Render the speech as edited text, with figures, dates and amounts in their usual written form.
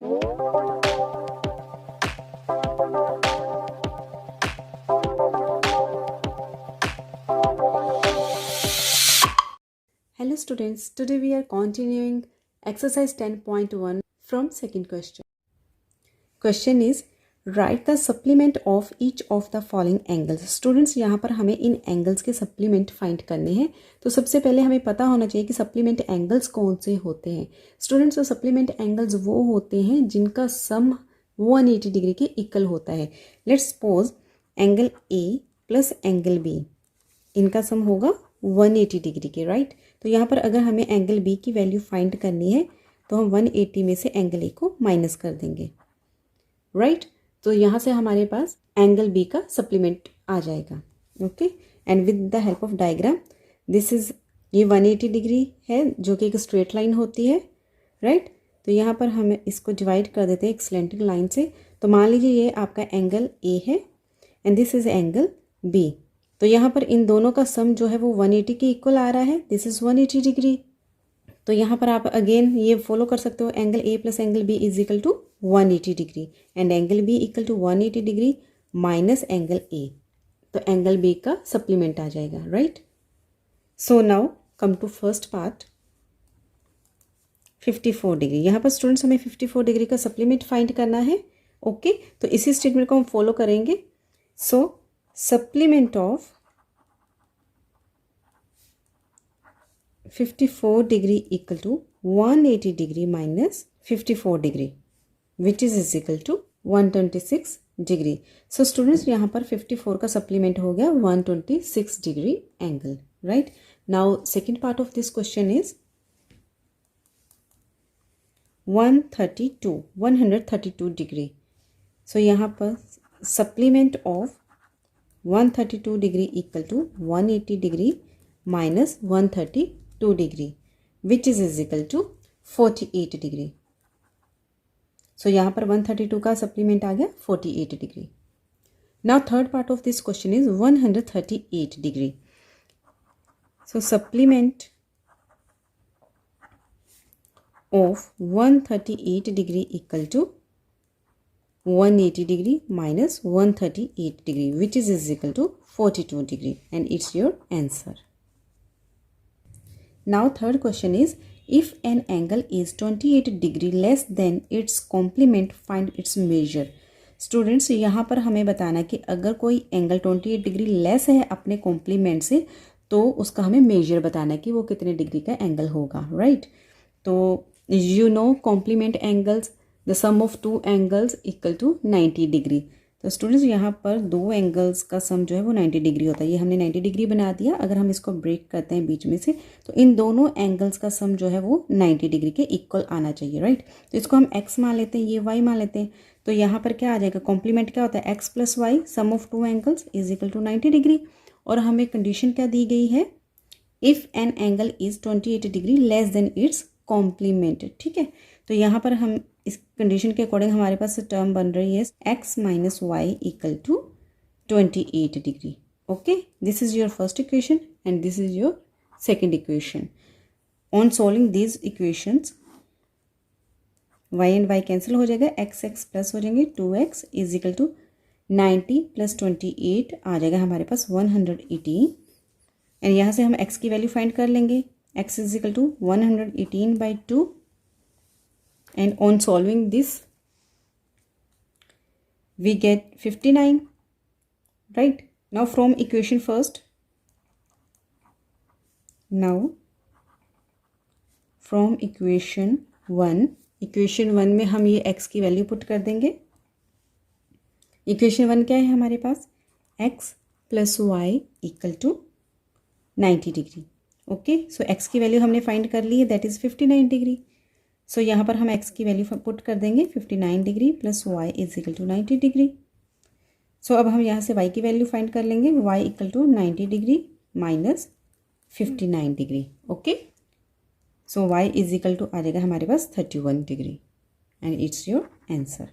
Hello students, today we are continuing exercise 10.1 from second question. Question is, write the supplement of each of the following angles. Students यहाँ पर हमें इन angles के supplement find करने हैं. तो सबसे पहले हमें पता होना चाहिए कि supplement angles कौन से होते हैं. Students तो supplement angles वो होते हैं जिनका sum 180 डिग्री के इक्वल होता है. Let's suppose angle A plus angle B, इनका सम होगा 180 डिग्री के, राइट. तो यहाँ पर अगर हमें एंगल बी की वैल्यू फाइंड करनी है तो हम 180 में से एंगल ए को माइनस कर देंगे, राइट. तो यहाँ से हमारे पास एंगल बी का सप्लीमेंट आ जाएगा. Okay, and with the help of diagram, this is ये 180 डिग्री है जो कि एक स्ट्रेट लाइन होती है, राइट. तो यहाँ पर हम इसको डिवाइड कर देते हैं एक स्लेंटिंग लाइन से. तो मान लीजिए ये आपका एंगल ए है and this is angle B. तो यहाँ पर इन दोनों का सम जो है वो 180 के इक्वल आ रहा है. This is 180 degree. तो यहाँ पर आप अगेन ये फॉलो कर सकते हो, angle A plus angle B is equal to 180 degree and angle B equal to 180 degree minus angle A. तो एंगल बी का सप्लीमेंट आ जाएगा, right. So now come to first part, 54 degree. यहाँ पर स्टूडेंट्स हमें 54 डिग्री का सप्लीमेंट फाइंड करना है. ओके, तो इसी स्टेटमेंट को हम फॉलो करेंगे. सो supplement of 54 degree equal to 180 degree minus 54 degree which is equal to 126 degree. So students यहाँ पर 54 का supplement हो गया 126 degree angle, right. Now second part of this question is 132 degree. So यहाँ पर supplement of 132 degree equal to 180 degree minus 132 degree which is equal to 48 degree. So यहाँ पर 132 का supplement आ गया 48 degree. Now third part of this question is 138 degree. So supplement of 138 degree equal to 180 degree minus 138 degree which is equal to 42 degree and it's your answer. Now third question is, if an angle is 28 degree less than its complement, find its measure. Students यहाँ पर हमें बताना कि अगर कोई angle 28 degree less है अपने complement से तो उसका हमें मेजर बताना कि वो कितने डिग्री का एंगल होगा, राइट. तो you know complement angles, the sum of two angles equal to 90 degree. तो स्टूडेंट्स यहाँ पर दो एंगल्स का सम जो है वो 90 डिग्री होता है. ये हमने 90 डिग्री बना दिया. अगर हम इसको ब्रेक करते हैं बीच में से तो इन दोनों एंगल्स का सम जो है वो 90 डिग्री के इक्वल आना चाहिए, राइट. तो इसको हम x मान लेते हैं, ये y मान लेते हैं. तो यहाँ पर क्या आ जाएगा, कॉम्प्लीमेंट क्या होता है x plus y, sum of two angles is equal to 90 degree. और हमें कंडीशन क्या दी गई है, if an angle is 28 degree less than its complement, ठीक है. तो यहाँ पर हम इस कंडीशन के अकॉर्डिंग हमारे पास टर्म बन रही है x minus y equal to 28 degree. Okay, this is your first equation and this is your second equation. On solving these equations y and y cancel हो जाएगा, x प्लस हो जाएंगे 2x is equal to 90 plus 28 आ जाएगा हमारे पास 118. And यहाँ से हम x की वैल्यू फाइंड कर लेंगे. x is equal to 118/2. And on solving this we get 59, right. Now from equation first, now from equation 1 में हम ये x की वैल्यू पुट कर देंगे. इक्वेशन 1 क्या है हमारे पास, x plus y equal to 90 degree. Okay, so x की वैल्यू हमने फाइंड कर ली है, दैट इज़ 59 डिग्री. सो यहाँ पर हम x की वैल्यू पुट कर देंगे 59 degree plus y is equal to 90 degree. So अब हम यहाँ से y की वैल्यू फाइंड कर लेंगे, y equal to 90 degree minus 59 degree. Okay, so y is equal to आ जाएगा हमारे पास 31 degree and it's your answer.